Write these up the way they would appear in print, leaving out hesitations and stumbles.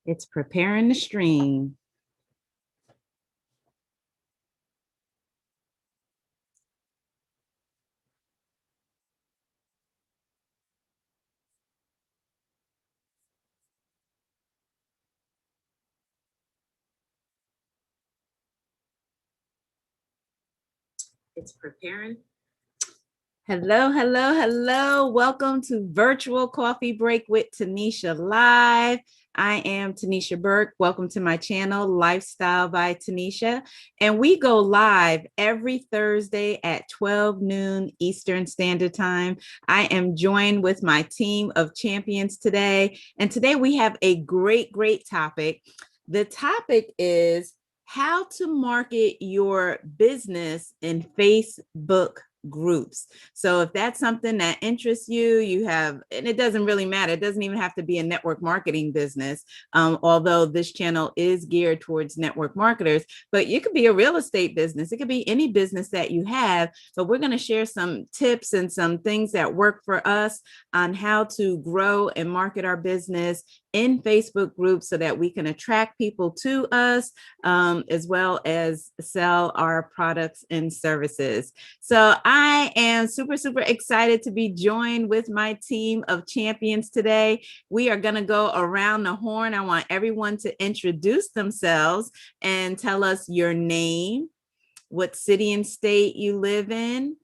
It's preparing the stream. It's preparing. Hello, hello, hello. Welcome to Virtual Coffee Break with Tanisha Live. I am Tanisha Burke. Welcome to my channel, Lifestyle by Tanisha. And we go live every Thursday at 12 noon Eastern Standard Time. I am joined with my team of champions today. And today we have a great topic. The topic is how to market your business in Facebook groups. So if that's something that interests you, you have, and it doesn't really matter. It doesn't even have to be a network marketing business. Although this channel is geared towards network marketers, but you could be a real estate business. It could be any business that you have, but we're going to share some tips and some things that work for us on how to grow and market our business in Facebook groups so that we can attract people to us, as well as sell our products and services. So I am super excited to be joined with my team of champions today. We are going to go around the horn. I want everyone to introduce themselves and tell us your name, what city and state you live in,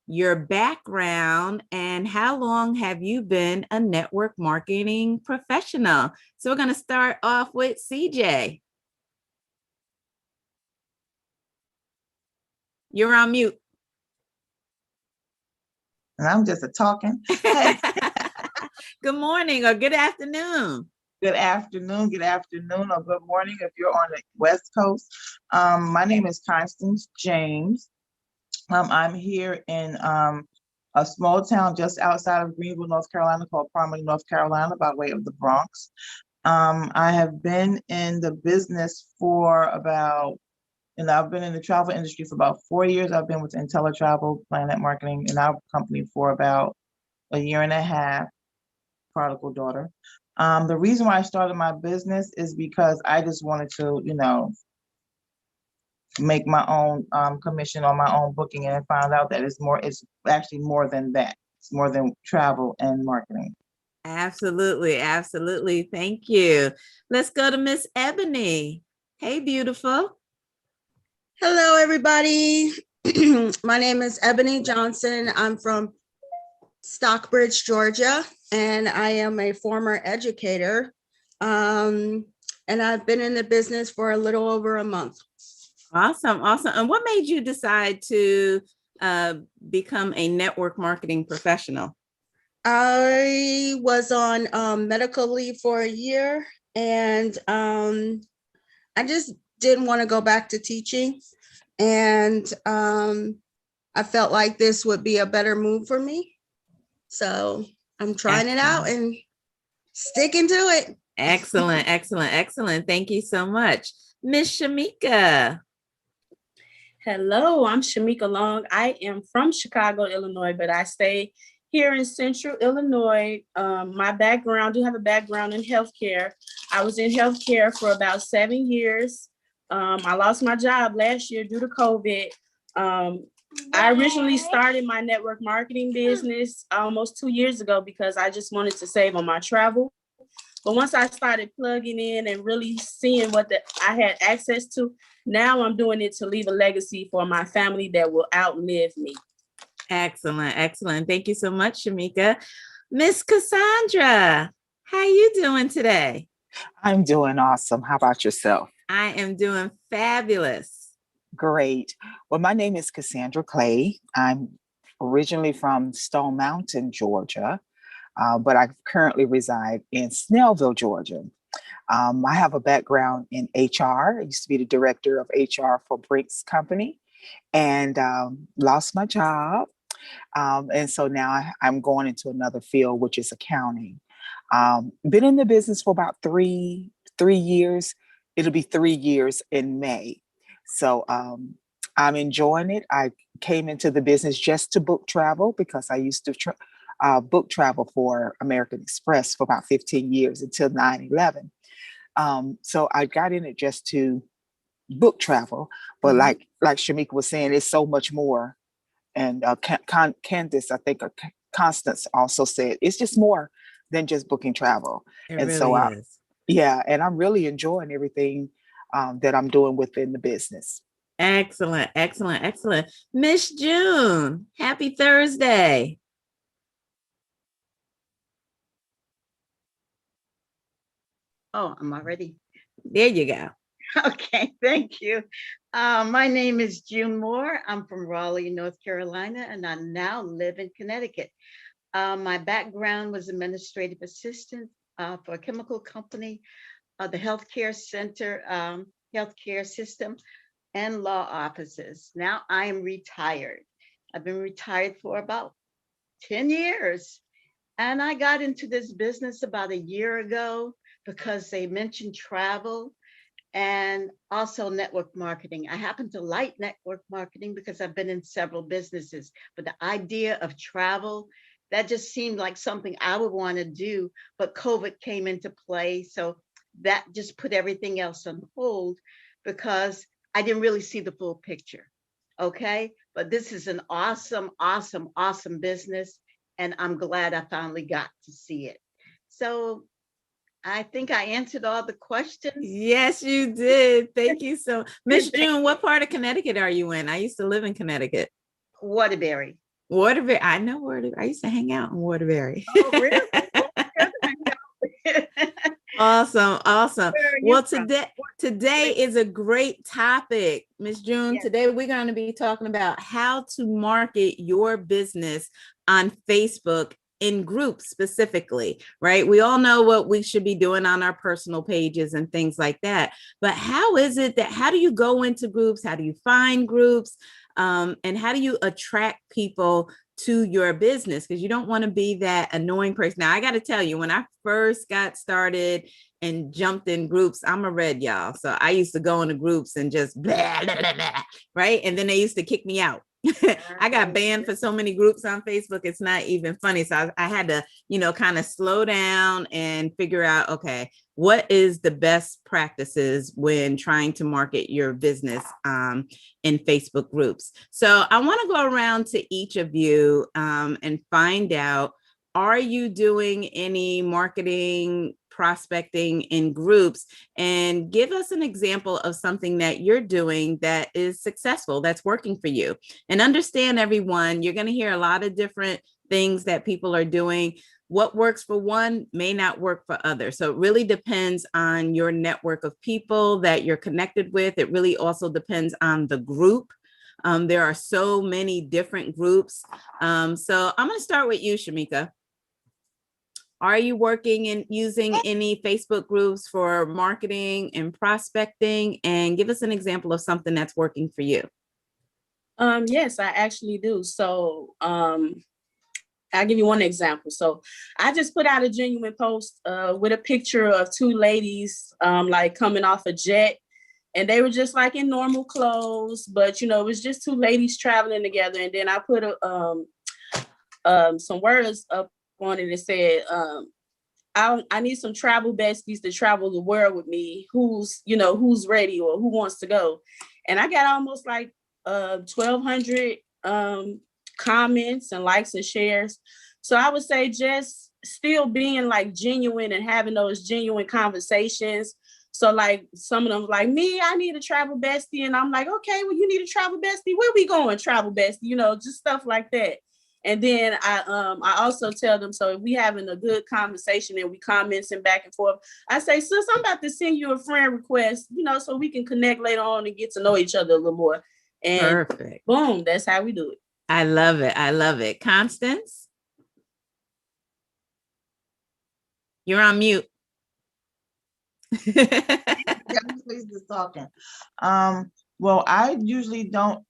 your background, and how long have you been a network marketing professional? So we're going to start off with CJ. You're on mute. And I'm just a talking. Good morning or good afternoon. Good afternoon, or good morning if you're on the West Coast. My name is Constance James. I'm here in a small town just outside of Greenville, North Carolina, called Parma, North Carolina, by way of the Bronx. I have been in the business for about, I've been in the travel industry for about 4 years. I've been with IntelliTravel, Planet Marketing, in our company for about a year and a half, prodigal daughter. The reason why I started my business is because I just wanted to, make my own commission on my own booking, and I found out that it's actually more than that. It's more than travel and marketing. Absolutely. Thank you. Let's go to Miss Ebony. Hey, beautiful. Hello, everybody. My name is Ebony Johnson. I'm from Stockbridge, Georgia, and I am a former educator. And I've been in the business for a little over a month. Awesome. And what made you decide to become a network marketing professional? I was on medical leave for a year, and I just didn't want to go back to teaching. And I felt like this would be a better move for me. So I'm trying it out and sticking to it. Excellent. Thank you so much. Miss Shamika. Hello, I'm Shamika Long. I am from Chicago, Illinois, but I stay here in Central Illinois. My background, I do have a background in healthcare. I was in healthcare for about 7 years. I lost my job last year due to COVID. I originally started my network marketing business almost 2 years ago because I just wanted to save on my travel. But once I started plugging in and really seeing what I had access to, now I'm doing it to leave a legacy for my family that will outlive me. Excellent. Thank you so much, Shamika. Miss Cassandra, how you doing today? I'm doing awesome. How about yourself? I am doing fabulous. Great. Well, my name is Cassandra Clay. I'm originally from Stone Mountain, Georgia, but I currently reside in Snellville, Georgia. I have a background in HR. I used to be the director of HR for Brink's Company, and lost my job. And so now I'm going into another field, which is accounting. Been in the business for about three years. It'll be 3 years in May. So I'm enjoying it. I came into the business just to book travel because I used to book travel for American Express for about 15 years until 9/11. So I got in it just to book travel, but like Shamika was saying, it's so much more. And Candace, I think Constance also said, it's just more than just booking travel. It And really so is. yeah, and I'm really enjoying everything that I'm doing within the business. Excellent, excellent, excellent. Miss June, happy Thursday. Oh, I'm already. There you go. Okay, thank you. My name is June Moore. I'm from Raleigh, North Carolina, and I now live in Connecticut. My background was administrative assistant for a chemical company, the healthcare center, healthcare system, and law offices. Now I am retired. I've been retired for about 10 years. And I got into this business about a year ago because they mentioned travel and also network marketing. I happen to like network marketing because I've been in several businesses, but the idea of travel, that just seemed like something I would want to do, but COVID came into play. So that just put everything else on hold because I didn't really see the full picture. Okay. But this is an awesome, awesome, awesome business. And I'm glad I finally got to see it. So I think I answered all the questions. Yes, you did. Thank you so much. Miss Thank June, what part of Connecticut are you in? I used to live in Connecticut. Waterbury. Waterbury. I know Waterbury. I used to hang out in Waterbury. Oh, really? Awesome, awesome. Where are you Well, from? today is a great topic, Miss June. Yes. Today we're going to be talking about how to market your business on Facebook in groups specifically, right? We all know what we should be doing on our personal pages and things like that. But how do you go into groups? How do you find groups? And how do you attract people to your business? Because you don't want to be that annoying person. Now, I got to tell you, when I first got started and jumped in groups, I'm a red, y'all. So I used to go into groups and just blah, blah, blah, blah, right? And then they used to kick me out. I got banned for so many groups on Facebook. It's not even funny. So I had to, kind of slow down and figure out, okay, what is the best practices when trying to market your business in Facebook groups? So I want to go around to each of you and find out, are you doing any marketing prospecting in groups, and give us an example of something that you're doing that is successful, that's working for you. And understand, everyone, you're going to hear a lot of different things that people are doing. What works for one may not work for others. So it really depends on your network of people that you're connected with. It really also depends on the group. There are so many different groups. So I'm going to start with you, Shamika. Are you working and using any Facebook groups for marketing and prospecting? And give us an example of something that's working for you. Yes, I actually do. So I'll give you one example. So I just put out a genuine post with a picture of two ladies like coming off a jet. And they were just like in normal clothes, but it was just two ladies traveling together. And then I put some words up on it and said, I need some travel besties to travel the world with me. Who's ready or who wants to go? And I got almost like 1,200 comments and likes and shares. So I would say just still being like genuine and having those genuine conversations. So like some of them like, me, I need a travel bestie. And I'm like, okay, well, you need a travel bestie. Where we going, travel bestie? Just stuff like that. And then I also tell them, so if we having a good conversation and we commenting back and forth, I say, sis, I'm about to send you a friend request, so we can connect later on and get to know each other a little more. And perfect. Boom, that's how we do it. I love it. I love it. Constance? You're on mute. Talking. Well, I usually don't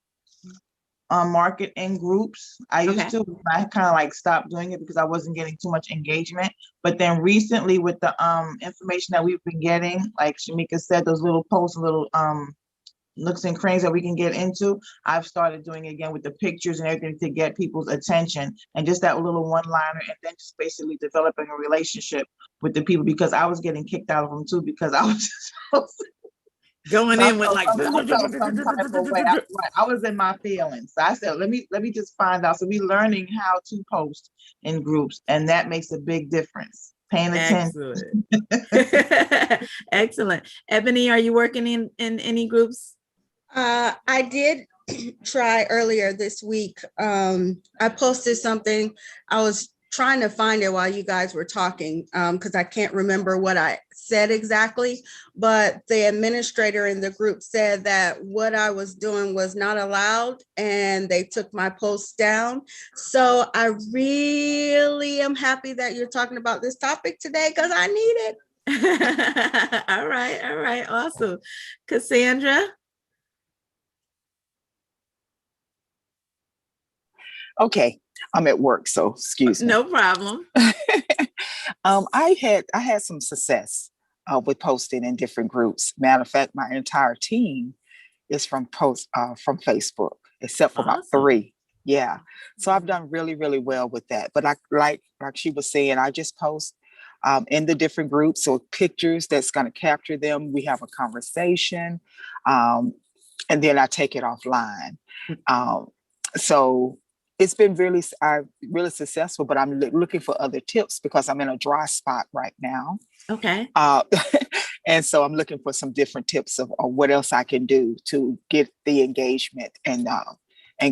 market in groups. I used to. I kind of like stopped doing it because I wasn't getting too much engagement. But then recently, with the information that we've been getting, like Shamika said, those little posts, little nooks and crannies that we can get into, I've started doing it again with the pictures and everything to get people's attention, and just that little one-liner, and then just basically developing a relationship with the people, because I was getting kicked out of them too, because I was just Going in with like, I felt some type of way. I was in my feelings. So I said, let me just find out. So we learning how to post in groups, and that makes a big difference. Paying attention. excellent. Excellent. Ebony, are you working in any groups? I did try earlier this week. I posted something. I was trying to find it while you guys were talking, because I can't remember what I said exactly, but the administrator in the group said that what I was doing was not allowed, and they took my post down. So I really am happy that you're talking about this topic today, because I need it. All right, awesome. Cassandra? Okay, I'm at work, so excuse me. No problem. I had some success with posting in different groups. Matter of fact, my entire team is from Facebook, except for about Awesome. 3. Yeah, so I've done really, really well with that. But I like she was saying, I just post in the different groups, so pictures that's going to capture them. We have a conversation, and then I take it offline. So it's been really successful, but I'm looking for other tips because I'm in a dry spot right now. Okay. And so I'm looking for some different tips of what else I can do to get the engagement and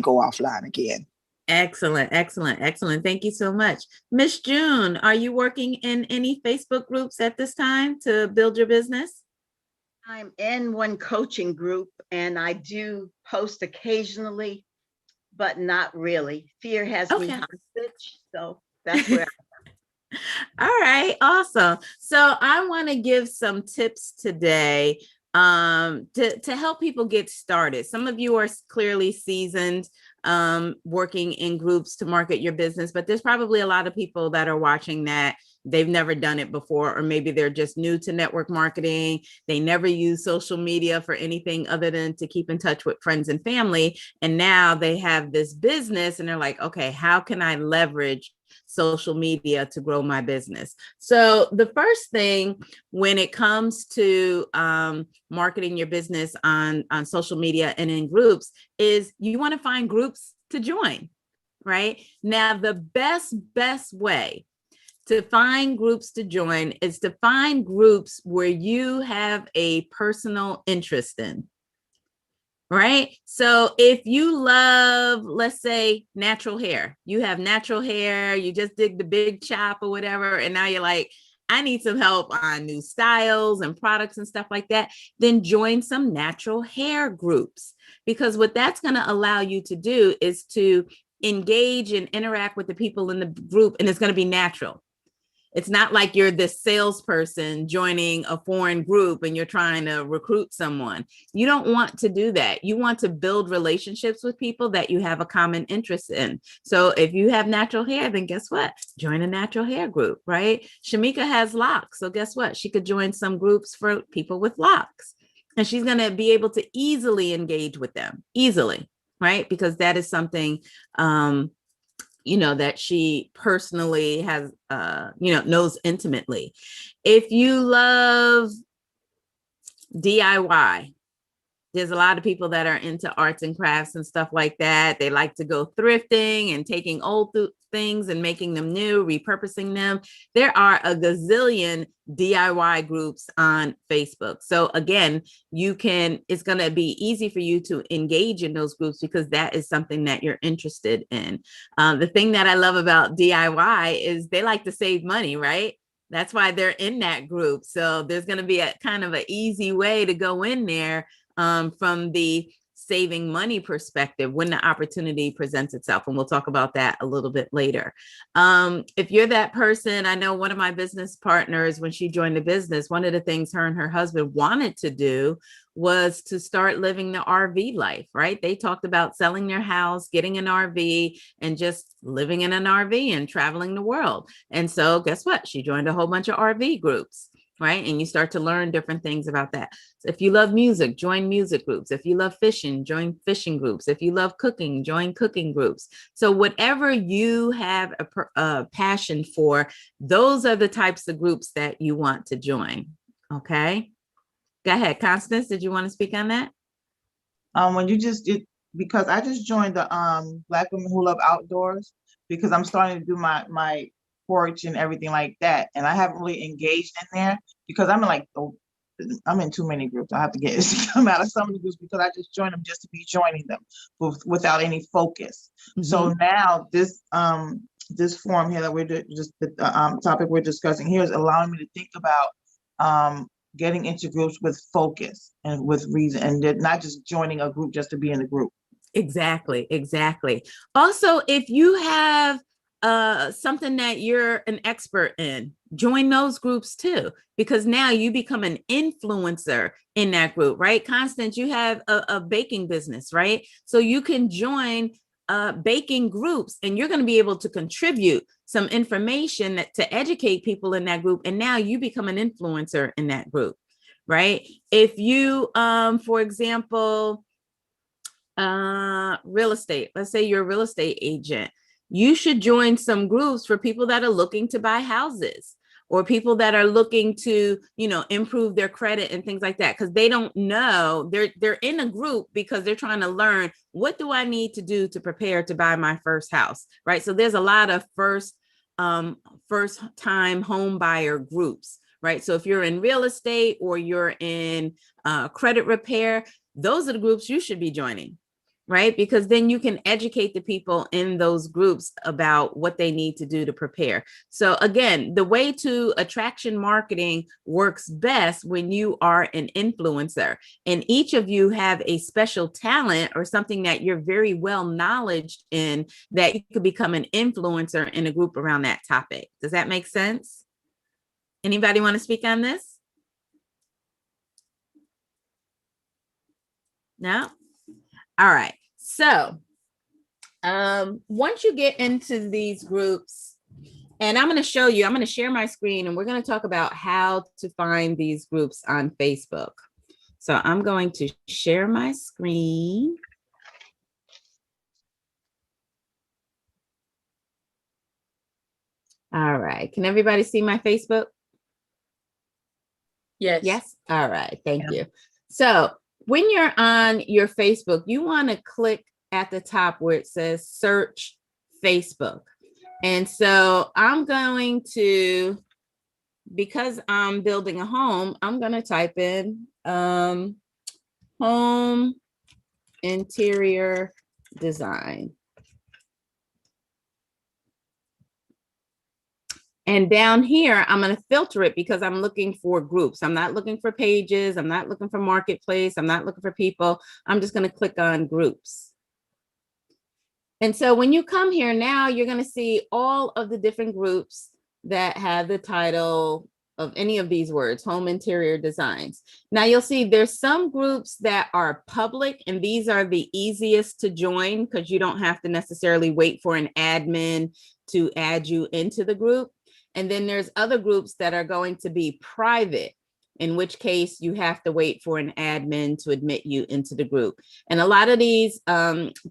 go offline again. Excellent. Thank you so much. Miss June, are you working in any Facebook groups at this time to build your business? I'm in one coaching group, and I do post occasionally, but not really. Fear has me hostage, so that's where All right, awesome. So I want to give some tips today to help people get started. Some of you are clearly seasoned working in groups to market your business, but there's probably a lot of people that are watching that they've never done it before, or maybe they're just new to network marketing. They never use social media for anything other than to keep in touch with friends and family. And now they have this business and they're like, okay, how can I leverage social media to grow my business? So the first thing when it comes to marketing your business on social media and in groups is you want to find groups to join, right? Now, the best way to find groups to join is to find groups where you have a personal interest in. Right? So if you love, let's say, natural hair, you have natural hair, you just did the big chop or whatever, and now you're like, I need some help on new styles and products and stuff like that, then join some natural hair groups. Because what that's going to allow you to do is to engage and interact with the people in the group, and it's going to be natural. It's not like you're this salesperson joining a foreign group and you're trying to recruit someone. You don't want to do that. You want to build relationships with people that you have a common interest in. So if you have natural hair, then guess what? Join a natural hair group, right? Shamika has locks. So guess what? She could join some groups for people with locks. And she's going to be able to easily engage with them, easily, right? Because that is something that she personally has, knows intimately. If you love DIY, there's a lot of people that are into arts and crafts and stuff like that. They like to go thrifting and taking old things and making them new, repurposing them. There are a gazillion DIY groups on Facebook. So again, it's going to be easy for you to engage in those groups because that is something that you're interested in. The thing that I love about DIY is they like to save money, right? That's why they're in that group. So there's going to be a kind of an easy way to go in there from the saving money perspective when the opportunity presents itself. And we'll talk about that a little bit later. If you're that person, I know one of my business partners, when she joined the business, one of the things her and her husband wanted to do was to start living the RV life, right? They talked about selling their house, getting an RV, and just living in an RV and traveling the world. And so guess what? She joined a whole bunch of RV groups. right? And you start to learn different things about that. So if you love music, join music groups. If you love fishing, join fishing groups. If you love cooking, join cooking groups. So whatever you have a passion for, those are the types of groups that you want to join. Okay. Go ahead, Constance. Did you want to speak on that? When you just did, because I just joined the Black Women Who Love Outdoors, because I'm starting to do my porch and everything like that, and I haven't really engaged in there because I'm in like I'm in too many groups. I have to get come out of some of the groups because I just joined them just to be joining them without any focus. So now this forum here that we're just the topic we're discussing here is allowing me to think about getting into groups with focus and with reason, and not just joining a group just to be in a group. Exactly, exactly. Also, if you have something that you're an expert in, join those groups too, because now you become an influencer in that group, right? Constance, you have a baking business, right? So you can join baking groups, and you're going to be able to contribute some information to educate people in that group, and now you become an influencer in that group, right? If you for example, real estate, let's say you're a real estate agent, you should join some groups for people that are looking to buy houses, or people that are looking to, you know, improve their credit and things like that, because they don't know, they're in a group because they're trying to learn, what do I need to do to prepare to buy my first house, right? So there's a lot of first time home buyer groups, right? So if you're in real estate or you're in credit repair, those are the groups you should be joining, right? Because then you can educate the people in those groups about what they need to do to prepare. So again, the way to attraction marketing works best when you are an influencer, and each of you have a special talent or something that you're very well knowledgeable in, that you could become an influencer in a group around that topic. Does that make sense? Anybody want to speak on this? No? All right. So once you get into these groups, and I'm going to show you, I'm going to share my screen, and we're going to talk about how to find these groups on Facebook. So I'm going to share my screen. All right. Can everybody see my Facebook? Yes. Yes. All right. Thank you. So when you're on your Facebook, you want to click at the top where it says search Facebook. And so I'm going to, because I'm building a home, I'm going to type in home interior design. And down here, I'm going to filter it because I'm looking for groups. I'm not looking for pages. I'm not looking for marketplace. I'm not looking for people. I'm just going to click on groups. And so when you come here now, you're going to see all of the different groups that have the title of any of these words, home interior designs. Now you'll see there's some groups that are public, and these are the easiest to join because you don't have to necessarily wait for an admin to add you into the group. And then there's other groups that are going to be private, in which case you have to wait for an admin to admit you into the group. And a lot of these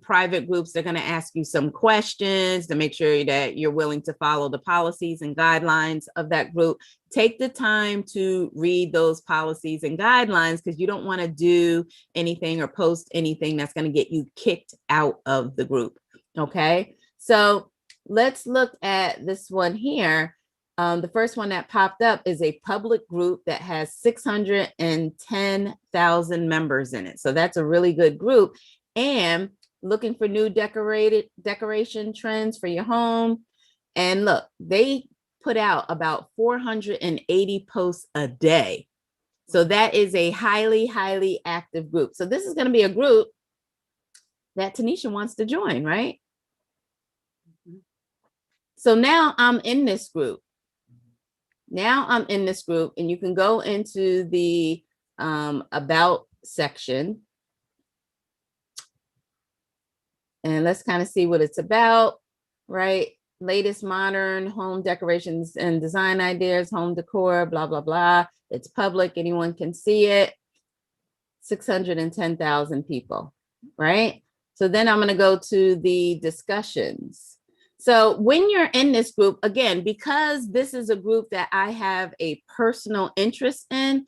private groups, they're going to ask you some questions to make sure that you're willing to follow the policies and guidelines of that group. Take the time to read those policies and guidelines, because you don't want to do anything or post anything that's going to get you kicked out of the group. Okay, so let's look at this one here. The first one that popped up is a public group that has 610,000 members in it. So that's a really good group. And looking for new decoration trends for your home. And look, they put out about 480 posts a day. So that is a highly, highly active group. So this is going to be a group that Tanisha wants to join, right? So now I'm in this group. Now I'm in this group, and you can go into the about section. And let's kind of see what it's about, right? latest modern home decorations and design ideas, home decor, blah, blah, blah. It's public, anyone can see it. 610,000 people, right? So then I'm going to go to the discussions. So when you're in this group, again, because this is a group that I have a personal interest in,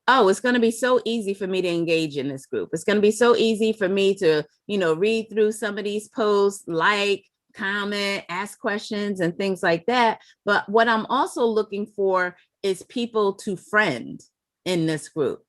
oh, it's going to be so easy for me to engage in this group. It's going to be so easy for me to, read through some of these posts, like, comment, ask questions and things like that. But what I'm also looking for is people to friend in this group.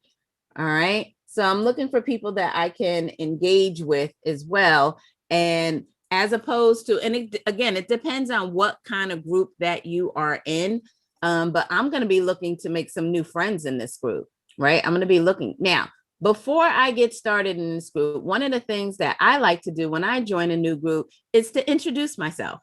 All right. So I'm looking for people that I can engage with as well. And as opposed to, and again, it depends on what kind of group that you are in. But I'm going to be looking to make some new friends in this group, right? I'm going to be looking now. Before I get started in this group, one of the things that I like to do when I join a new group is to introduce myself.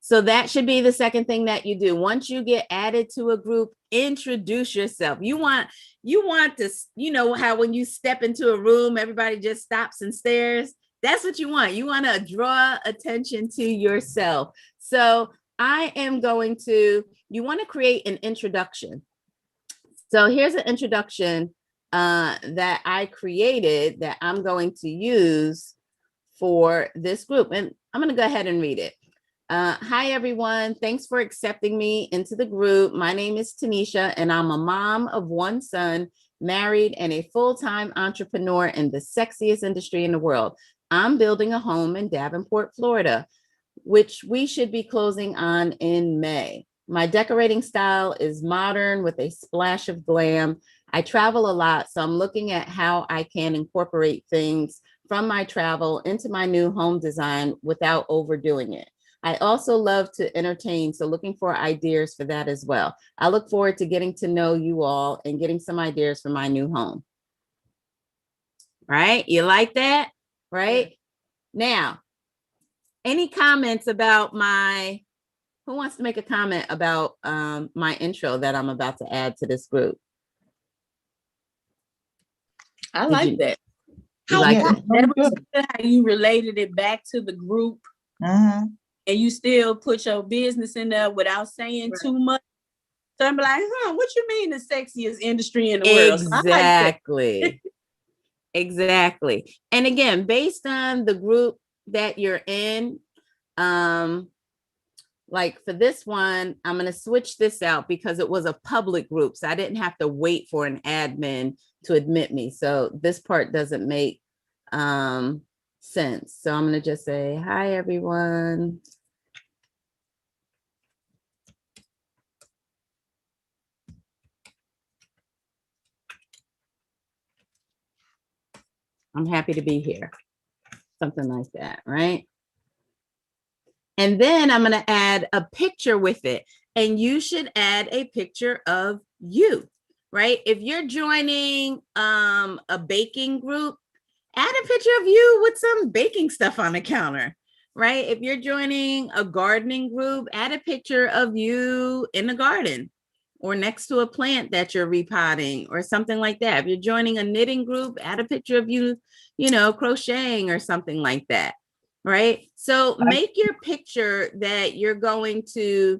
So that should be the second thing that you do. Once you get added to a group, introduce yourself. You want to, how when you step into a room, everybody just stops and stares. That's what you want. You want to draw attention to yourself. So I am going to, you want to create an introduction. So here's an introduction that I created that I'm going to use for this group. And I'm going to go ahead and read it. Hi, everyone. Thanks for accepting me into the group. My name is Tanisha, and I'm a mom of one son, married, and a full-time entrepreneur in the sexiest industry in the world. I'm building a home in Davenport, Florida, which we should be closing on in May. My decorating style is modern with a splash of glam. I travel a lot, so I'm looking at how I can incorporate things from my travel into my new home design without overdoing it. I also love to entertain, so looking for ideas for that as well. I look forward to getting to know you all and getting some ideas for my new home. Right? You like that? Right? Now, any comments about who wants to make a comment about my intro that I'm about to add to this group? I like that. You like it? That was good how you related it back to the group. Mm-hmm. And you still put your business in there without saying too much. So I'm like, what you mean the sexiest industry in the world? Exactly. Exactly. And again, based on the group that you're in, like for this one, I'm going to switch this out because it was a public group. So I didn't have to wait for an admin to admit me. So this part doesn't make sense. So I'm going to just say, hi, everyone. I'm happy to be here. Something like that, right? And then I'm going to add a picture with it. And you should add a picture of you, right? If you're joining a baking group, add a picture of you with some baking stuff on the counter, right? If you're joining a gardening group, add a picture of you in the garden or next to a plant that you're repotting or something like that. If you're joining a knitting group, add a picture of you, crocheting or something like that, right? So make your picture that you're going to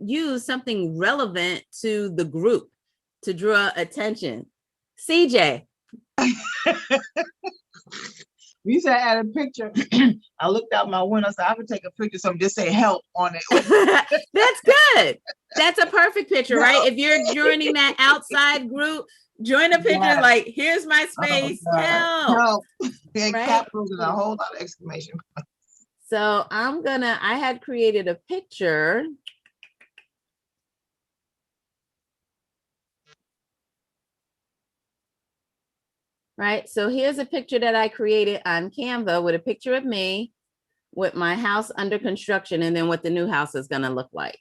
use something relevant to the group to draw attention. CJ. You said add a picture. I looked out my window, so I would take a picture, so just say help on it. That's good. That's a perfect picture, right? If you're joining that outside group, join a picture like, here's my space, help. Yeah, right? Capitals and a whole lot of exclamation points. So I had created a picture. Right, so here's a picture that I created on Canva with a picture of me with my house under construction and then what the new house is going to look like.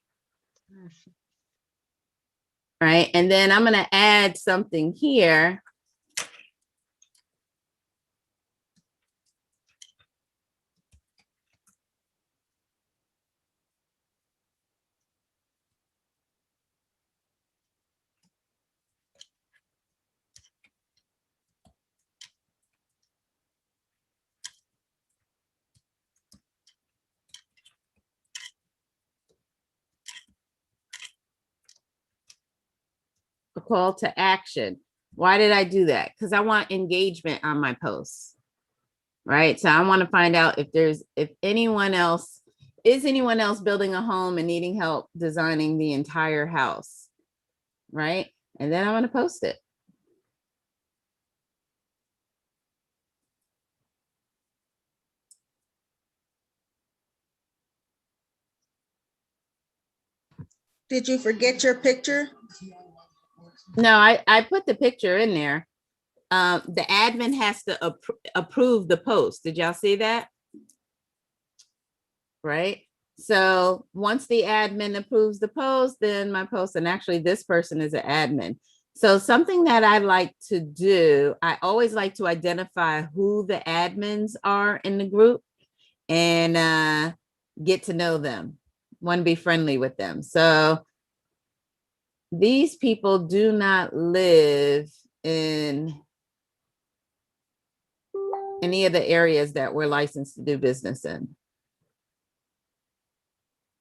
Right, and then I'm going to add something here. call to action. Why did I do that? Because I want engagement on my posts, right? So I want to find out if anyone else, is anyone else building a home and needing help designing the entire house, right? And then I want to post it. Did you forget your picture? No, I put the picture in there. The admin has to approve the post. Did y'all see that? Right? So once the admin approves the post, then my post, and actually this person is an admin. So something that I like to do, I always like to identify who the admins are in the group and get to know them, want to be friendly with them. So these people do not live in any of the areas that we're licensed to do business in.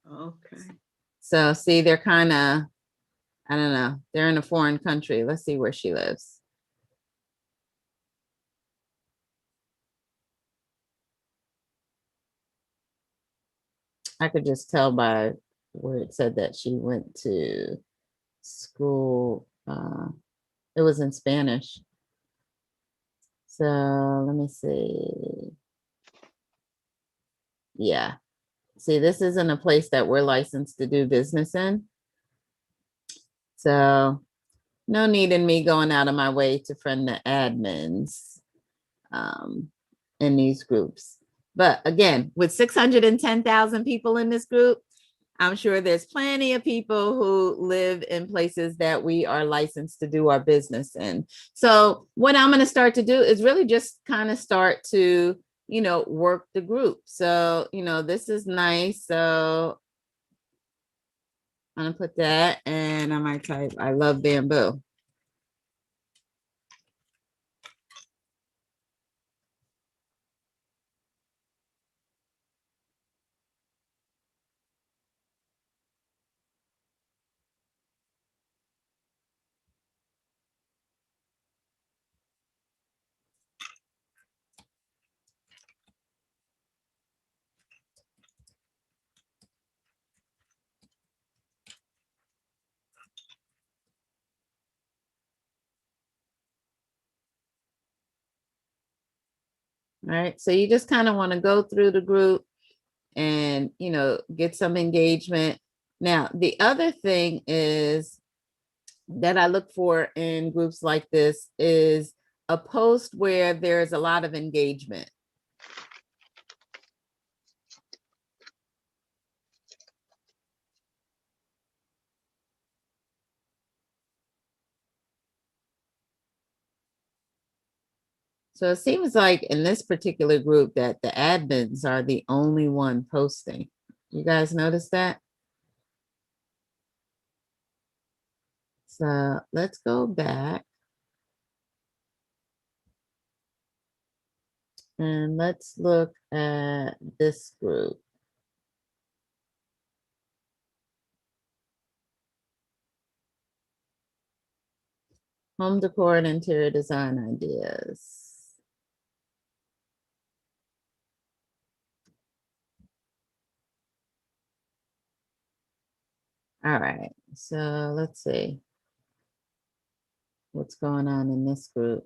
Okay. So see, they're kind of, I don't know, they're in a foreign country. Let's see where she lives. I could just tell by where it said that she went to school. It was in Spanish. So let me see. Yeah. See, this isn't a place that we're licensed to do business in. So no need in me going out of my way to friend the admins in these groups. But again, with 610,000 people in this group, I'm sure there's plenty of people who live in places that we are licensed to do our business in. So what I'm going to start to do is really just kind of start to, work the group. So, this is nice. So I'm going to put that, and I might type, I love bamboo. All right. So you just kind of want to go through the group and, get some engagement. Now, the other thing is that I look for in groups like this is a post where there's a lot of engagement. So it seems like in this particular group that the admins are the only one posting. You guys notice that? So let's go back. And let's look at this group. Home decor and interior design ideas. All right, so let's see what's going on in this group.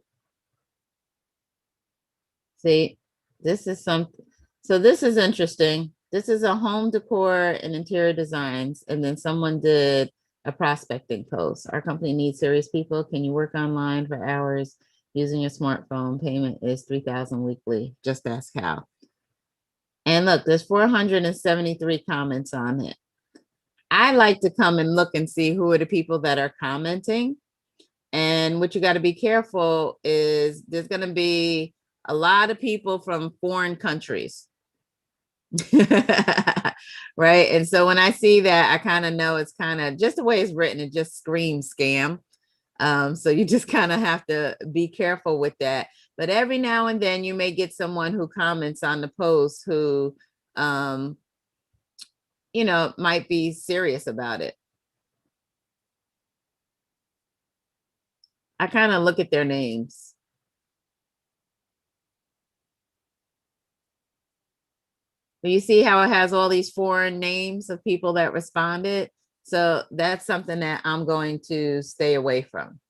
See, this is something. So this is interesting. This is a home decor and interior designs, and then someone did a prospecting post. Our company needs serious people. Can you work online for hours using your smartphone? Payment is $3,000 weekly. Just ask how. And look, there's 473 comments on it. I like to come and look and see who are the people that are commenting. And what you got to be careful is there's going to be a lot of people from foreign countries. Right. And so when I see that, I kind of know it's kind of just the way it's written, it just screams scam. So you just kind of have to be careful with that. But every now and then you may get someone who comments on the post who, might be serious about it. I kind of look at their names. But you see how it has all these foreign names of people that responded? So that's something that I'm going to stay away from.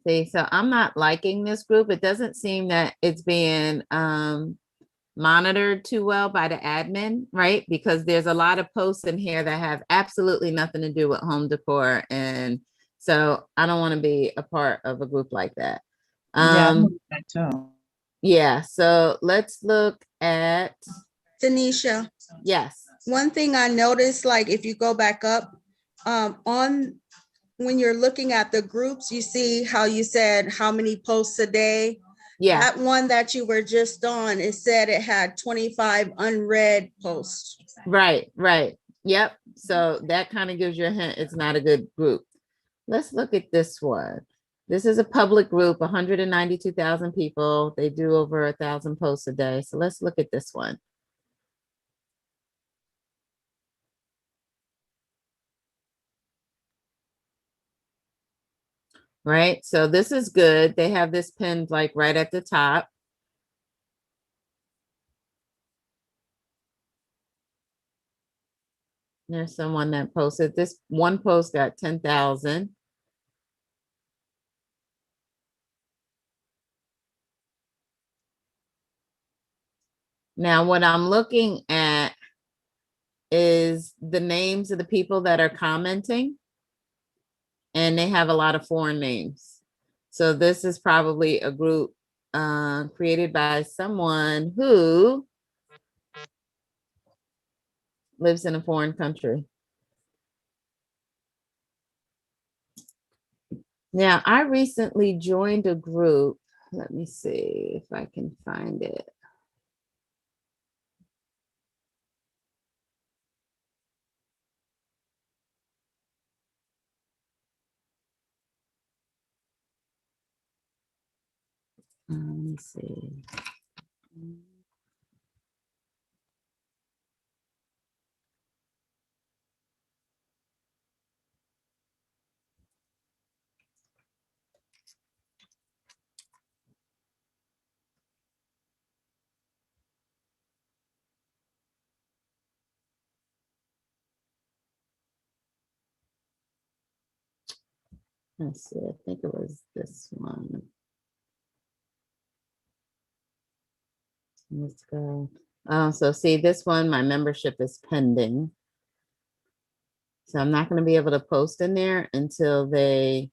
See, so I'm not liking this group. It doesn't seem that it's being monitored too well by the admin, right? Because there's a lot of posts in here that have absolutely nothing to do with home decor. And so I don't want to be a part of a group like that. Yeah, I know that too. Yeah, so let's look at, Tanisha, yes. one thing I noticed, like if you go back up, on when you're looking at the groups, you see how you said how many posts a day? Yeah, That one that you were just on, it said it had 25 unread posts. right. Yep. So that kind of gives you a hint. It's not a good group. Let's look at this one. This is a public group, 192,000 people. They do over 1,000 posts a day. So let's look at this one. Right. So this is good. They have this pinned like right at the top. There's someone that posted this one post got 10,000. Now, what I'm looking at is the names of the people that are commenting, and they have a lot of foreign names. So this is probably a group created by someone who lives in a foreign country. Now, I recently joined a group. Let me see if I can find it. Let me see. Let's see, I think it was this one. Let's go. So see this one, my membership is pending. So I'm not going to be able to post in there until they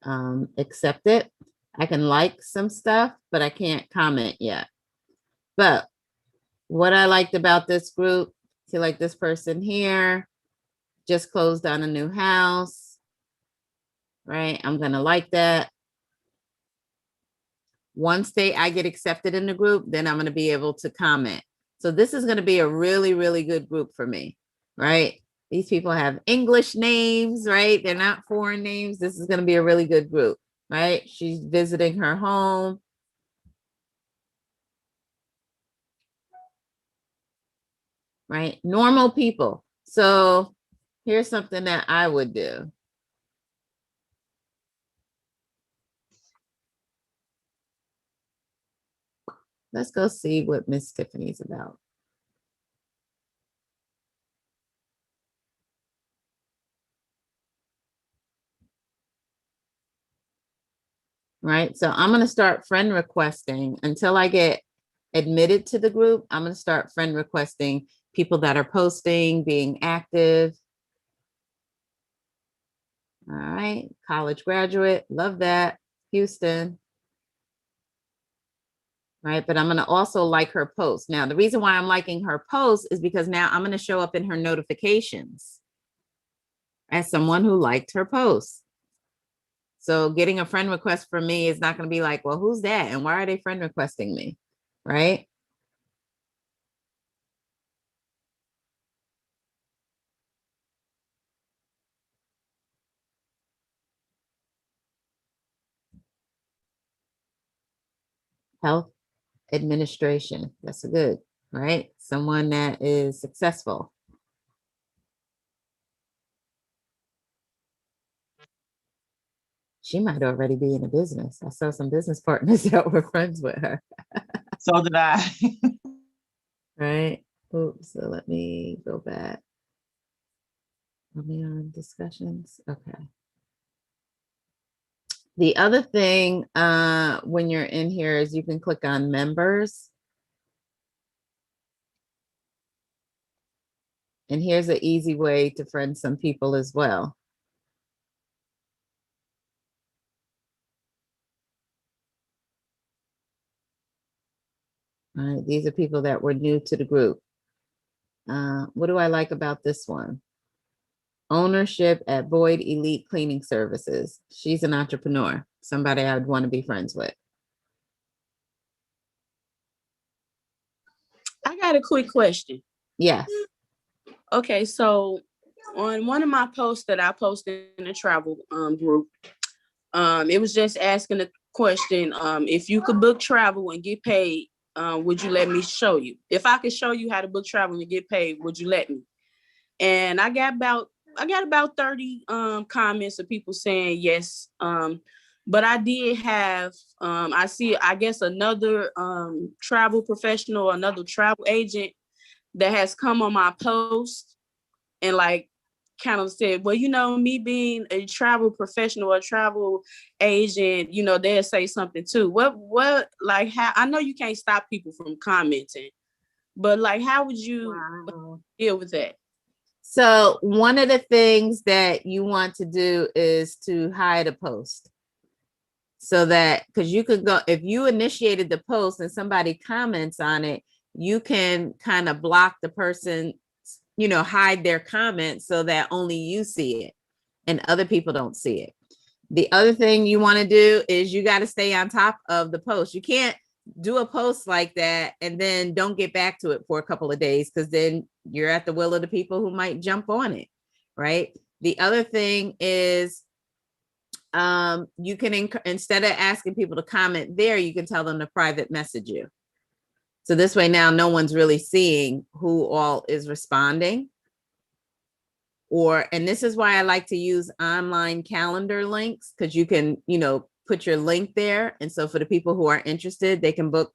accept it. I can like some stuff, but I can't comment yet. But what I liked about this group, see like this person here, just closed on a new house, right? I'm going to like that. Once I get accepted in the group, then I'm going to be able to comment. So this is going to be a really, really good group for me, right? These people have English names, right? They're not foreign names. This is going to be a really good group, right? She's visiting her home. Right? Normal people. So here's something that I would do. Let's go see what Miss Tiffany's about. Right? So I'm going to start friend requesting until I get admitted to the group. I'm going to start friend requesting people that are posting, being active. All right. College graduate. Love that. Houston. Right. But I'm going to also like her post. Now, the reason why I'm liking her post is because now I'm going to show up in her notifications as someone who liked her post. So getting a friend request from me is not going to be like, well, who's that? And why are they friend requesting me? Right? Health administration. That's a good, right? Someone that is successful. She might already be in a business. I saw some business partners that were friends with her, So did I. right? Oops, so let me go back. Are we on discussions? Okay. The other thing when you're in here is you can click on members. And here's an easy way to friend some people as well. All right, these are people that were new to the group. What do I like about this one? Ownership at Boyd Elite Cleaning Services. She's an entrepreneur, somebody I'd want to be friends with. I got a quick question. Yes. Okay, so on one of my posts that I posted in the travel group, it was just asking the question, if you could book travel and get paid, would you let me show you? If I could show you how to book travel and get paid, would you let me? And I got about 30 comments of people saying yes. But I did have I guess another travel professional, another travel agent that has come on my post and like kind of said, well, me being a travel professional or travel agent, they'll say something too. What like how I know you can't stop people from commenting, but like how would you deal with that? So one of the things that you want to do is to hide a post. So that, because you could go, if you initiated the post and somebody comments on it, you can kind of block the person, hide their comments so that only you see it and other people don't see it. The other thing you want to do is you got to stay on top of the post. You can't do a post like that and then don't get back to it for a couple of days, because then you're at the will of the people who might jump on it, right? The other thing is you can, instead of asking people to comment there, you can tell them to private message you. So this way now no one's really seeing who all is responding. And this is why I like to use online calendar links, because you can, put your link there. And so for the people who are interested, they can book.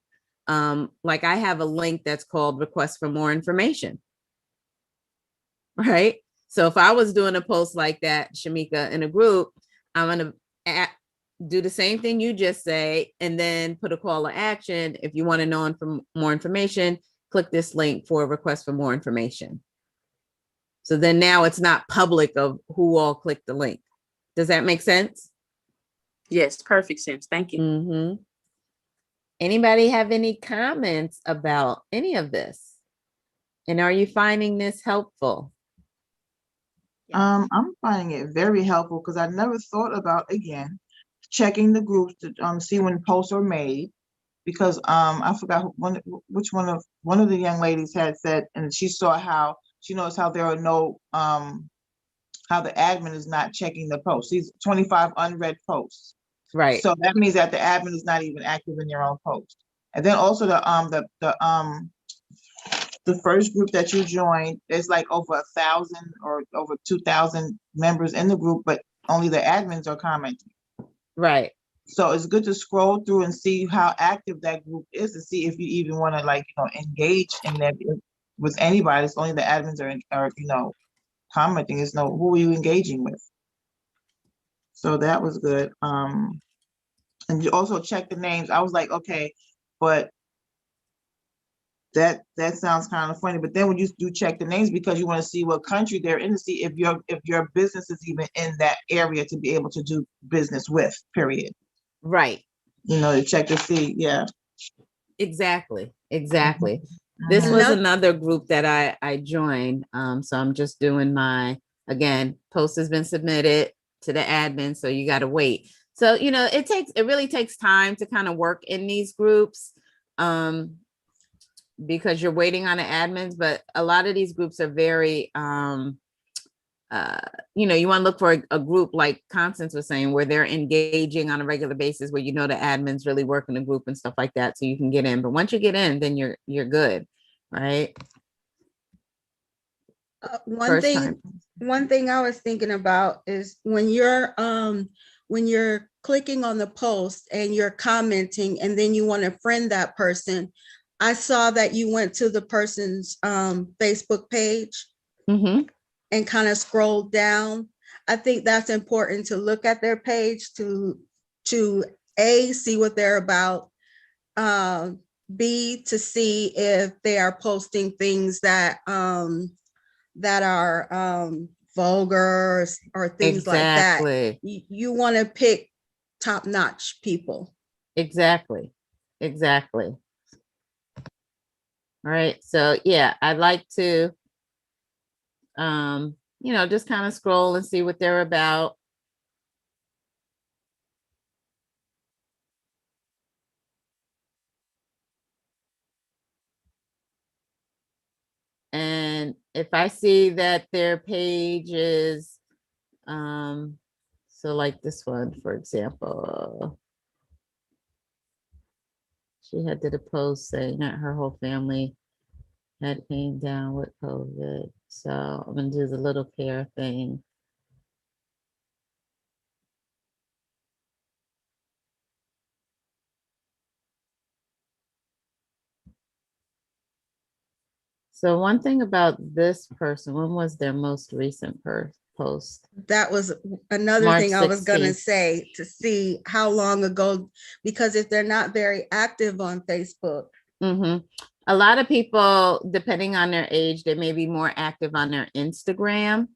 Like I have a link that's called request for more information. Right. So if I was doing a post like that, Shamika, in a group, I'm going to do the same thing you just say, and then put a call to action. If you want to know more information, click this link for a request for more information. So then now it's not public of who all clicked the link. Does that make sense? Yes, perfect sense. Thank you. Mm-hmm. Anybody have any comments about any of this? And are you finding this helpful? I'm finding it very helpful because I never thought about, again, checking the groups to see when posts are made, because I forgot which one of the young ladies had said, and she knows how there are no how the admin is not checking the posts. These 25 unread posts. Right. So that means that the admin is not even active in their own post. And then also the first group that you joined, there's like over 1,000 or over 2,000 members in the group, but only the admins are commenting. Right. So it's good to scroll through and see how active that group is, to see if you even want to engage in that with anybody. It's only the admins are commenting. It's who are you engaging with? So that was good. And you also check the names. I was like, okay, but that sounds kind of funny. But then when you do check the names, because you want to see what country they're in, to see if your business is even in that area to be able to do business with, period. Right. To check to see. Yeah. Exactly. Exactly. Mm-hmm. This was another group that I joined. So I'm just doing again, post has been submitted to the admin, so you got to wait. So, it really takes time to kind of work in these groups because you're waiting on the admins, but a lot of these groups are very you want to look for a group like Constance was saying, where they're engaging on a regular basis, where the admins really work in the group and stuff like that, so you can get in. But once you get in, then you're good, right? One thing I was thinking about is when you're clicking on the post and you're commenting and then you want to friend that person. I saw that you went to the person's Facebook page and kind of scrolled down. I think that's important to look at their page to A, see what they're about, B, to see if they are posting things that are vulgar or things like that. You want to pick top-notch people. Exactly. All right. So yeah, I'd like to, just kind of scroll and see what they're about. And if I see that their page is, so like this one, for example, she had did a post saying that her whole family had came down with COVID. So I'm gonna do the little care thing. So one thing about this person, when was their most recent post? That was another March thing I was going to 16th. say, to see how long ago, because if they're not very active on Facebook. A lot of people, depending on their age, they may be more active on their Instagram.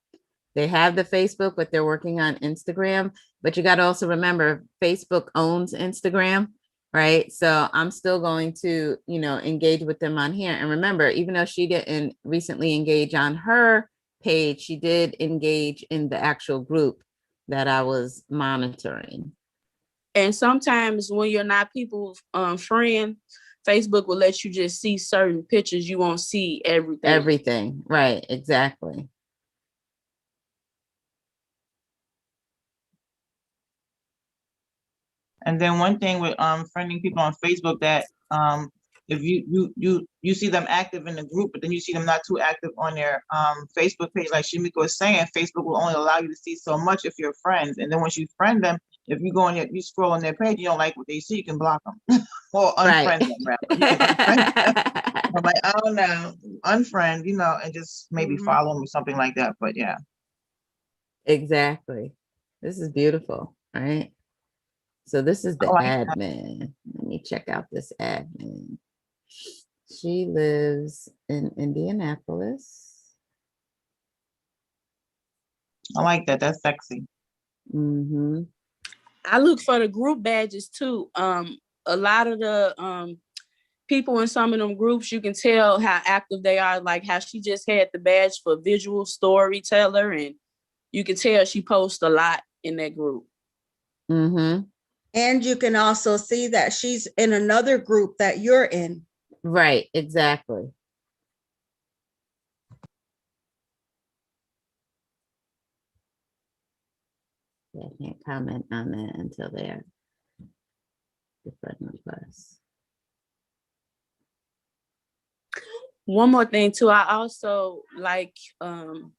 They have the Facebook, but they're working on Instagram. But you got to also remember, Facebook owns Instagram, right? So I'm still going to, engage with them on here. And remember, even though she didn't recently engage on her page, she did engage in the actual group that I was monitoring. And sometimes when you're not people's friend, Facebook will let you just see certain pictures. You won't see everything. Right, exactly. And then one thing with friending people on Facebook, that if you see them active in the group, but then you see them not too active on their Facebook page, like Shamika was saying, Facebook will only allow you to see so much if you're friends. And then once you friend them, if you go on you scroll on their page, you don't like what they see, you can block them or unfriend them rather. You can unfriend them. I'm like, oh no, unfriend, and just maybe follow them or something like that. But yeah. Exactly. This is beautiful, right? So this is the that. admin. Let me check out this admin. She lives in Indianapolis. I like that. That's sexy. I look for the group badges too. A lot of the people in some of them groups, you can tell how active they are, like how she just had the badge for visual storyteller, and you can tell she posts a lot in that group. And you can also see that she's in another group that you're in. Right, exactly. Yeah, I can't comment on that until they're the friend request. One more thing too, I also like, I'm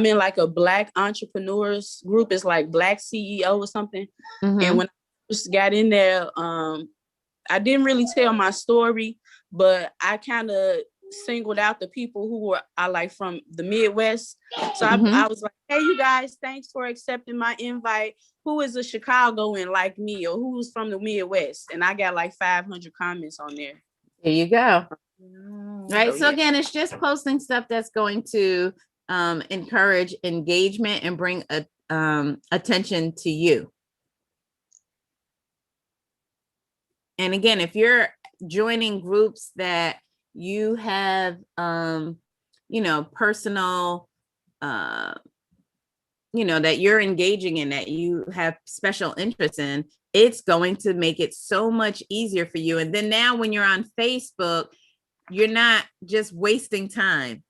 in like a Black entrepreneurs group. It's like Black CEO or something. And when I first got in there, I didn't really tell my story, but I kind of singled out the people who are like from the Midwest. So I was like, hey, you guys, thanks for accepting my invite. Who is a Chicagoan like me, or who's from the Midwest? And I got like 500 comments on there. There you go. Right. So again, it's just posting stuff that's going to encourage engagement and bring attention to you. And again, if you're joining groups that you have, personal, that you're engaging in, that you have special interest in, it's going to make it so much easier for you. And then now when you're on Facebook, you're not just wasting time.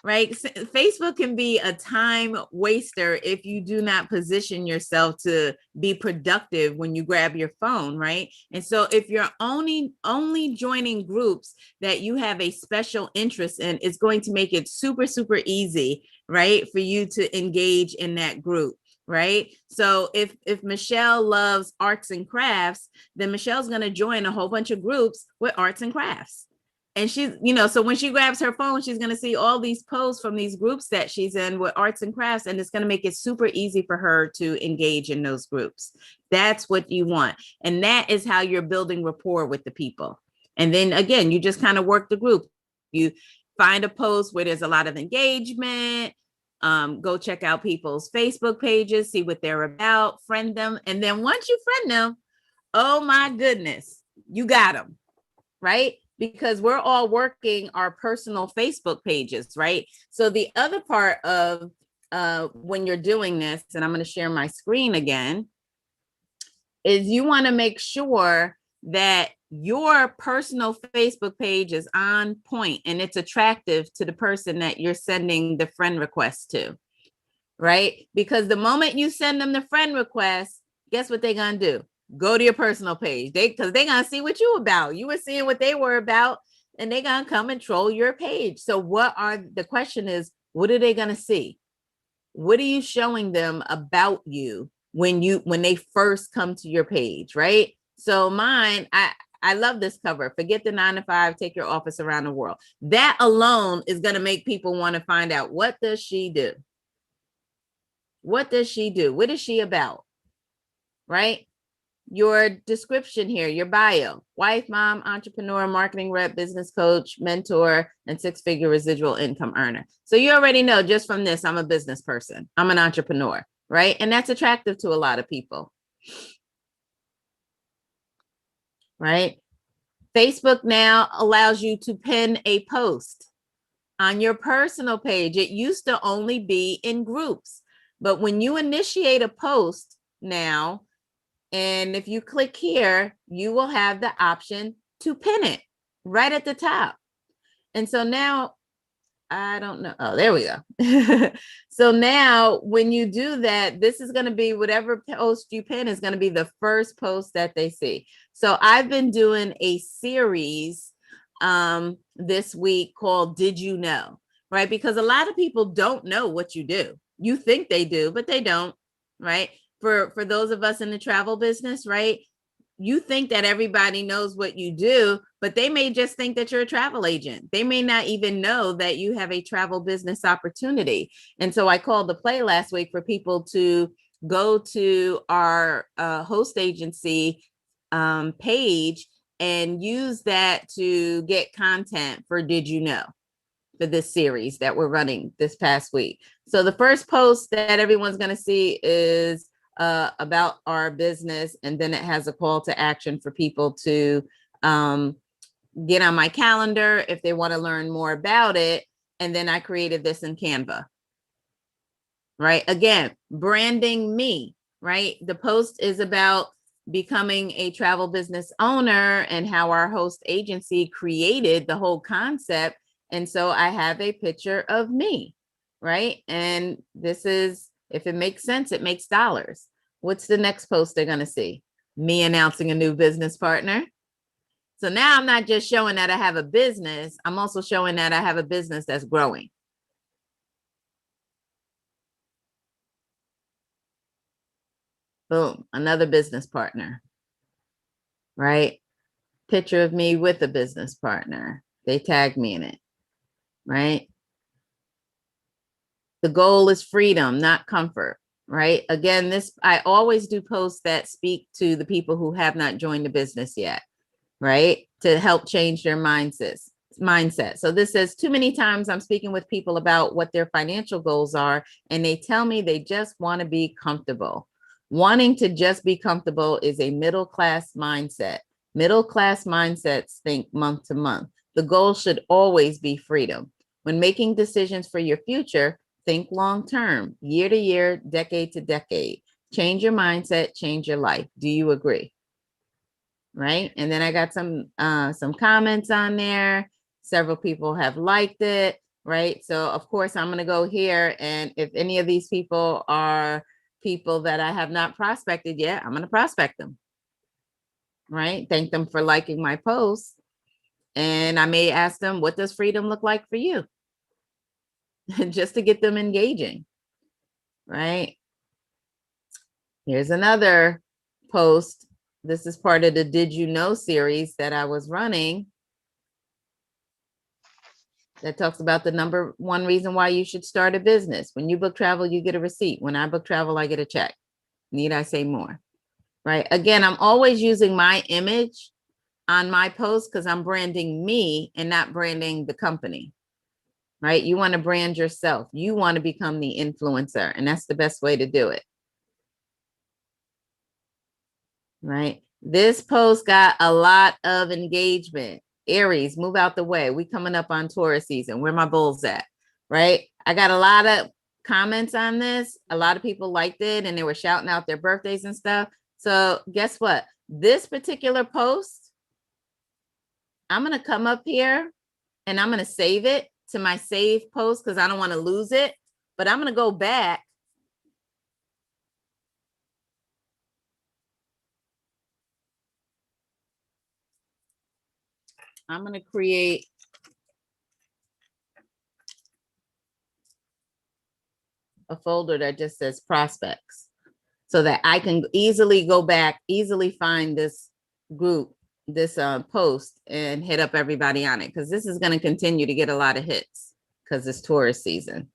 right? Facebook can be a time waster if you do not position yourself to be productive when you grab your phone, right? And so if you're only joining groups that you have a special interest in, it's going to make it super, super easy, right, for you to engage in that group. Right. So if Michelle loves arts and crafts, then Michelle's going to join a whole bunch of groups with arts and crafts. And she's, so when she grabs her phone, she's going to see all these posts from these groups that she's in with arts and crafts. And it's going to make it super easy for her to engage in those groups. That's what you want. And that is how you're building rapport with the people. And then again, you just kind of work the group. You find a post where there's a lot of engagement. Go check out people's Facebook pages, see what they're about, friend them. And then once you friend them, oh my goodness, you got them, right? Because we're all working our personal Facebook pages, right? So the other part of when you're doing this, and I'm going to share my screen again, is you want to make sure that your personal Facebook page is on point and it's attractive to the person that you're sending the friend request to, right? Because the moment you send them the friend request, guess what they're going to do? Go to your personal page. Because they're going to see what you about. You were seeing what they were about, and they're going to come and troll your page. So the question is, what are they going to see? What are you showing them about you when they first come to your page, right? So mine, I love this cover. Forget the 9 to 5, take your office around the world. That alone is going to make people want to find out, what does she do? What does she do? What is she about? Right? Your description here, your bio: wife, mom, entrepreneur, marketing rep, business coach, mentor, and 6-figure residual income earner. So you already know just from this, I'm a business person. I'm an entrepreneur, right? And that's attractive to a lot of people, right? Facebook now allows you to pin a post on your personal page. It used to only be in groups, but when you initiate a post now, and if you click here, you will have the option to pin it right at the top. And so now, I don't know. Oh, there we go. So now when you do that, this is going to be whatever post you pin is going to be the first post that they see. So I've been doing a series this week called Did You Know? Right? Because a lot of people don't know what you do. You think they do, but they don't, right? For those of us in the travel business, right? You think that everybody knows what you do, but they may just think that you're a travel agent. They may not even know that you have a travel business opportunity. And so I called the play last week for people to go to our host agency page and use that to get content for Did You Know? For this series that we're running this past week. So the first post that everyone's going to see is about our business, and then it has a call to action for people to get on my calendar if they want to learn more about it. And then I created this in Canva, right? Again, branding me, right? The post is about becoming a travel business owner and how our host agency created the whole concept. And so I have a picture of me, right? And this is, if it makes sense, it makes dollars. What's the next post they're going to see? Me announcing a new business partner. So now I'm not just showing that I have a business, I'm also showing that I have a business that's growing. Boom, another business partner, right? Picture of me with a business partner. They tagged me in it, right? The goal is freedom, not comfort, right? Again, I always do posts that speak to the people who have not joined the business yet, right? To help change their mindset. So this says, too many times I'm speaking with people about what their financial goals are, and they tell me they just want to be comfortable. Wanting to just be comfortable is a middle-class mindset. Middle-class mindsets think month to month. The goal should always be freedom. When making decisions for your future, think long-term, year to year, decade to decade. Change your mindset, change your life. Do you agree? Right? And then I got some comments on there. Several people have liked it. right? So of course I'm going to go here, and if any of these people are people that I have not prospected yet, I'm going to prospect them, right? Thank them for liking my post. And I may ask them, what does freedom look like for you? Just to get them engaging, right? Here's another post. This is part of the Did You Know series that I was running that talks about the number one reason why you should start a business. When you book travel, you get a receipt. When I book travel, I get a check. Need I say more? Right? Again, I'm always using my image on my post because I'm branding me and not branding the company. Right? You want to brand yourself. You want to become the influencer, and that's the best way to do it. Right? This post got a lot of engagement. Aries, move out the way. We coming up on Taurus season. Where my bulls at? Right? I got a lot of comments on this. A lot of people liked it, and they were shouting out their birthdays and stuff. So guess what? This particular post, I'm going to come up here and I'm going to save it to my save post because I don't want to lose it. But I'm going to go back. I'm going to create a folder that just says prospects so that I can easily go back, easily find this group, this post, and hit up everybody on it, because this is going to continue to get a lot of hits because it's tourist season.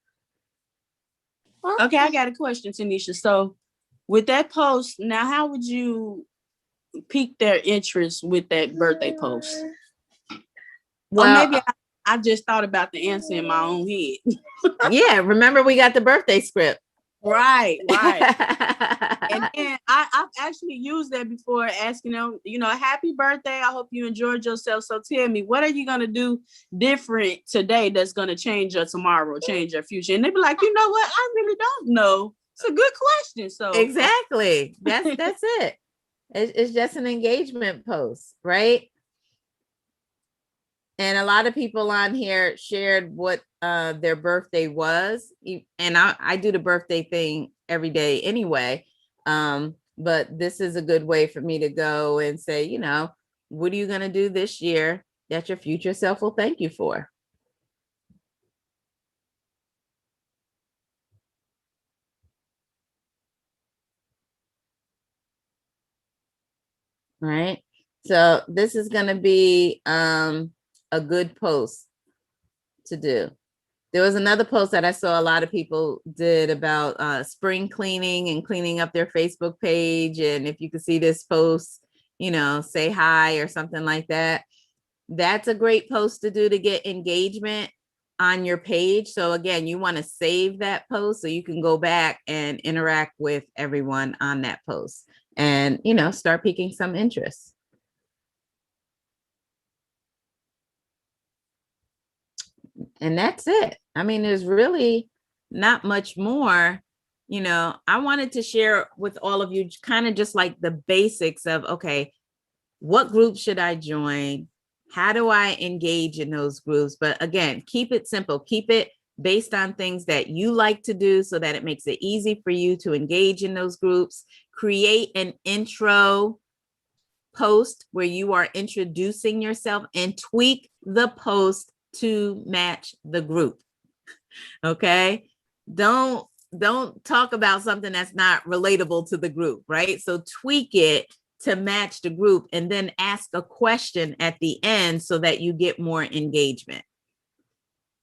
Okay, I got a question, Tanisha. So with that post, now how would you pique their interest with that birthday post? Or maybe I just thought about the answer in my own head. Yeah, remember we got the birthday script. Right. And then I've actually used that before, asking them, happy birthday. I hope you enjoyed yourself. So tell me, what are you going to do different today that's going to change your tomorrow, change your future? And they'd be like, you know what? I really don't know. It's a good question. So exactly. That's it. It's just an engagement post, right? And a lot of people on here shared what their birthday was. And I do the birthday thing every day anyway. But this is a good way for me to go and say, what are you going to do this year that your future self will thank you for? Right. So this is going to be a good post to do. There was another post that I saw a lot of people did about spring cleaning and cleaning up their Facebook page. And if you could see this post, say hi or something like that. That's a great post to do to get engagement on your page. So again, you want to save that post so you can go back and interact with everyone on that post and, start piquing some interest. And that's it. I mean, there's really not much more. I wanted to share with all of you kind of just like the basics of, okay, what group should I join? How do I engage in those groups? But again, keep it simple. Keep it based on things that you like to do so that it makes it easy for you to engage in those groups. Create an intro post where you are introducing yourself and tweak the post to match the group. Okay. Don't talk about something that's not relatable to the group, right? So tweak it to match the group and then ask a question at the end so that you get more engagement.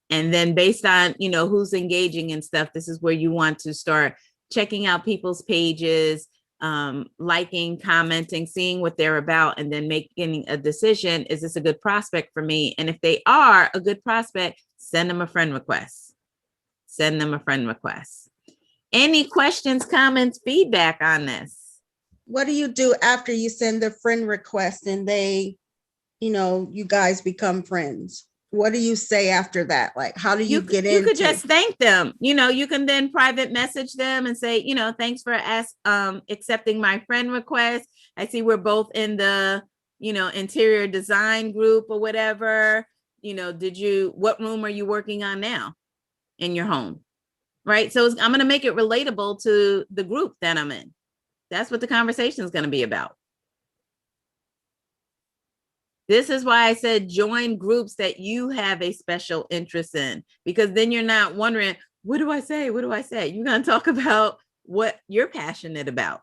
And then based on, who's engaging and stuff, this is where you want to start checking out people's pages, liking, commenting, seeing what they're about, and then making a decision. Is this a good prospect for me? And if they are a good prospect, send them a friend request. Send them a friend request. Any questions, comments, feedback on this? What do you do after you send the friend request and they, you guys become friends? What do you say after that? Like, how do you get into? You could just thank them. You can then private message them and say, thanks for accepting my friend request. I see we're both in the, interior design group or whatever. what room are you working on now in your home? Right. So I'm going to make it relatable to the group that I'm in. That's what the conversation is going to be about. This is why I said join groups that you have a special interest in, because then you're not wondering, what do I say? What do I say? You're going to talk about what you're passionate about.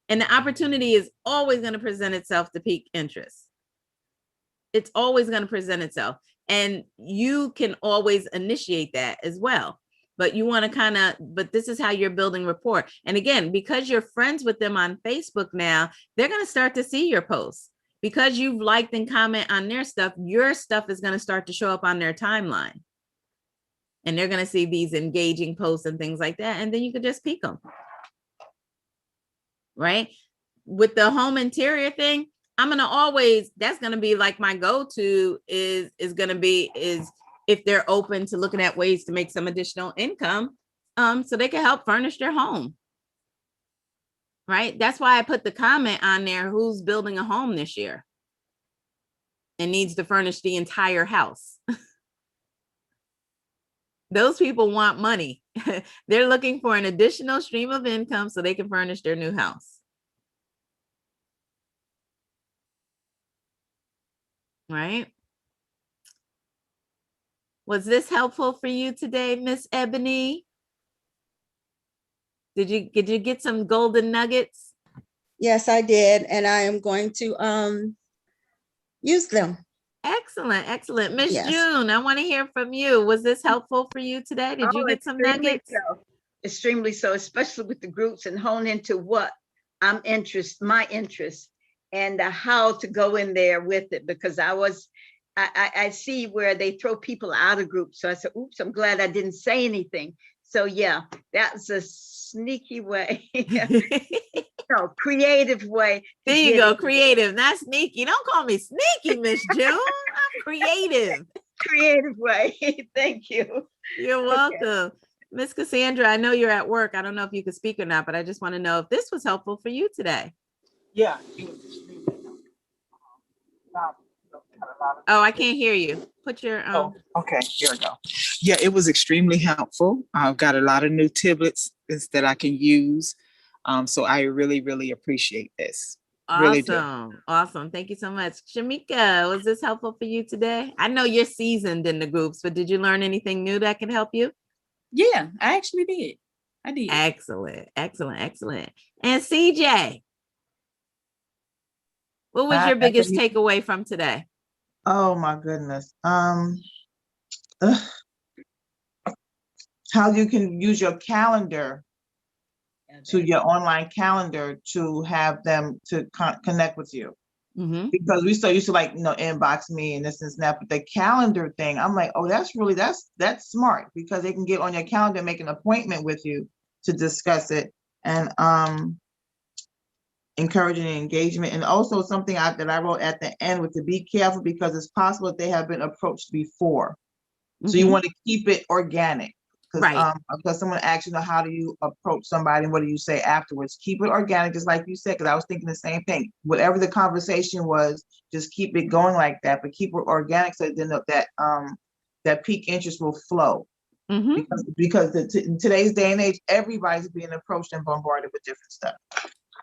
And the opportunity is always going to present itself to pique interest. It's always going to present itself. And you can always initiate that as well. But you want to but this is how you're building rapport. And again, because you're friends with them on Facebook now, they're going to start to see your posts. Because you've liked and comment on their stuff, your stuff is going to start to show up on their timeline. And they're going to see these engaging posts and things like that. And then you could just pique them. Right? With the home interior thing, I'm going to always, that's going to be like my go-to is if they're open to looking at ways to make some additional income, so they can help furnish their home. Right? That's why I put the comment on there, who's building a home this year and needs to furnish the entire house. Those people want money. They're looking for an additional stream of income so they can furnish their new house. Right? Was this helpful for you today, Miss Ebony? Did you get some golden nuggets? Yes, I did. And I am going to use them. Excellent, excellent. Miss Yes. June, I want to hear from you. Was this helpful for you today? Did you get some extremely nuggets? so. Extremely so, especially with the groups, and hone into what my interest, and how to go in there with it, because I see where they throw people out of groups. So I said, oops, I'm glad I didn't say anything. So yeah, that's a sneaky way, creative way. There you go, creative, not sneaky. Don't call me sneaky, Miss June. I'm creative. Creative way. Thank you. You're welcome. Miss Cassandra, I know you're at work. I don't know if you can speak or not, but I just want to know if this was helpful for you today. Yeah. Oh, I can't hear you. Put your Okay, here we go. Yeah, it was extremely helpful. I've got a lot of new tidbits that I can use. So I really, really appreciate this. Really do. Awesome. Thank you so much. Shamika, was this helpful for you today? I know you're seasoned in the groups, but did you learn anything new that can help you? Yeah, I actually did. I did. Excellent, excellent, excellent. And CJ, what was your biggest takeaway from today? Oh my goodness. How you can use your calendar to your online calendar to have them to connect with you. Mm-hmm. Because we so used to inbox me and this and that, but the calendar thing, I'm like, oh, that's smart, because they can get on your calendar and make an appointment with you to discuss it, and encouraging engagement. And also something that I wrote at the end was to be careful, because it's possible that they have been approached before. So you want to keep it organic. Because someone asks you, how do you approach somebody and what do you say afterwards? Keep it organic, just like you said, because I was thinking the same thing. Whatever the conversation was, just keep it going like that, but keep it organic, so then that peak interest will flow. Mm-hmm. Because in today's day and age, everybody's being approached and bombarded with different stuff.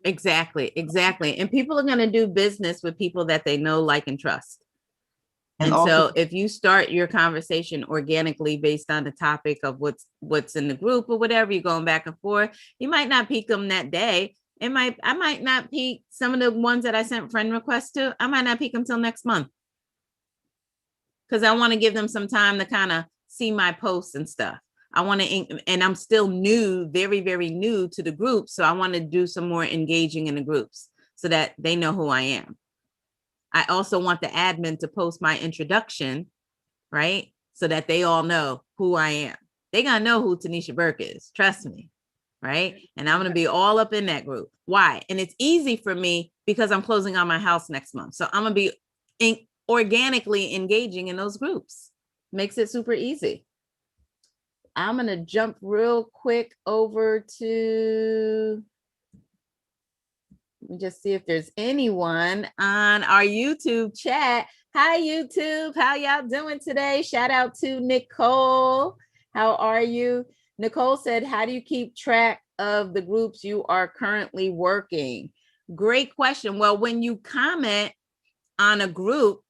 Exactly. And people are going to do business with people that they know, like, and trust. And so if you start your conversation organically based on the topic of what's in the group or whatever, you're going back and forth, you might not pique them that day. I might not pique some of the ones that I sent friend requests to. I might not pique them till next month, because I want to give them some time to kind of see my posts and stuff. And I'm still new, very, very new to the group. So I want to do some more engaging in the groups so that they know who I am. I also want the admin to post my introduction, right? So that they all know who I am. They're going to know who Tanisha Burke is. Trust me, right? And I'm going to be all up in that group. Why? And it's easy for me because I'm closing on my house next month. So I'm going to be organically engaging in those groups. Makes it super easy. I'm going to jump real quick over to Let me just see if there's anyone on our YouTube chat. Hi, YouTube. How y'all doing today? Shout out to Nicole. How are you? Nicole said, how do you keep track of the groups you are currently working? Great question. Well, when you comment on a group,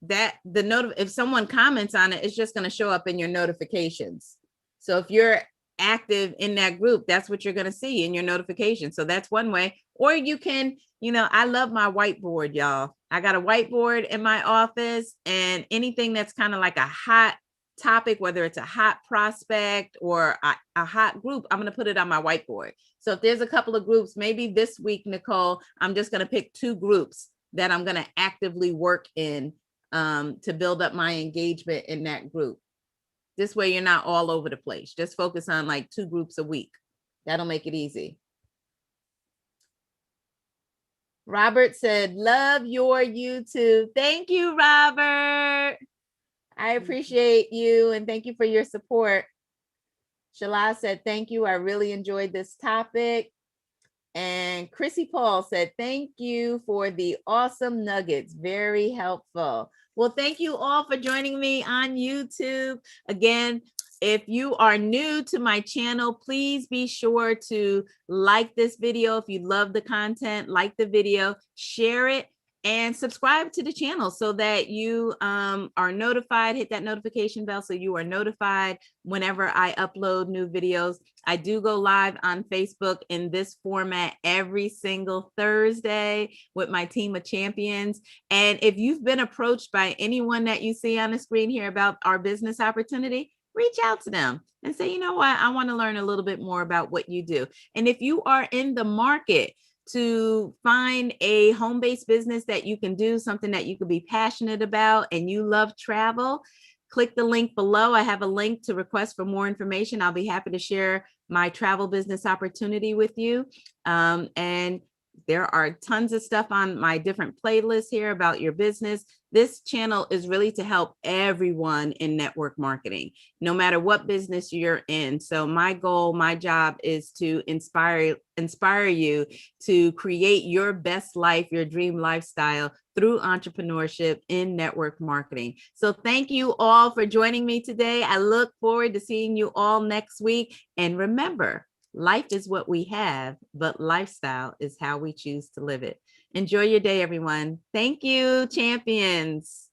that if someone comments on it, it's just going to show up in your notifications. So if you're active in that group, that's what you're going to see in your notifications. So that's one way. Or you can, I love my whiteboard, y'all. I got a whiteboard in my office, and anything that's kind of like a hot topic, whether it's a hot prospect or a hot group, I'm going to put it on my whiteboard. So if there's a couple of groups, maybe this week, Nicole, I'm just going to pick 2 groups that I'm going to actively work in to build up my engagement in that group. This way you're not all over the place. Just focus on like 2 groups a week. That'll make it easy. Robert said, love your YouTube. Thank you, Robert. I appreciate you and thank you for your support. Shala said, thank you. I really enjoyed this topic. And Chrissy Paul said, thank you for the awesome nuggets. Very helpful. Well, thank you all for joining me on YouTube. Again, if you are new to my channel, please be sure to like this video. If you love the content, like the video, share it, and subscribe to the channel so that you are notified. Hit that notification bell so you are notified whenever I upload new videos. I do go live on Facebook in this format every single Thursday with my team of champions. And if you've been approached by anyone that you see on the screen here about our business opportunity, reach out to them and say, you know what, I want to learn a little bit more about what you do. And if you are in the market to find a home-based business that you can do, something that you could be passionate about, and you love travel, click the link below. I have a link to request for more information. I'll be happy to share my travel business opportunity with you. And there are tons of stuff on my different playlists here about your business. This channel is really to help everyone in network marketing, no matter what business you're in. So my goal, my job is to inspire you to create your best life, your dream lifestyle through entrepreneurship in network marketing. So thank you all for joining me today. I look forward to seeing you all next week. And remember, life is what we have, but lifestyle is how we choose to live it. Enjoy your day, everyone. Thank you, champions.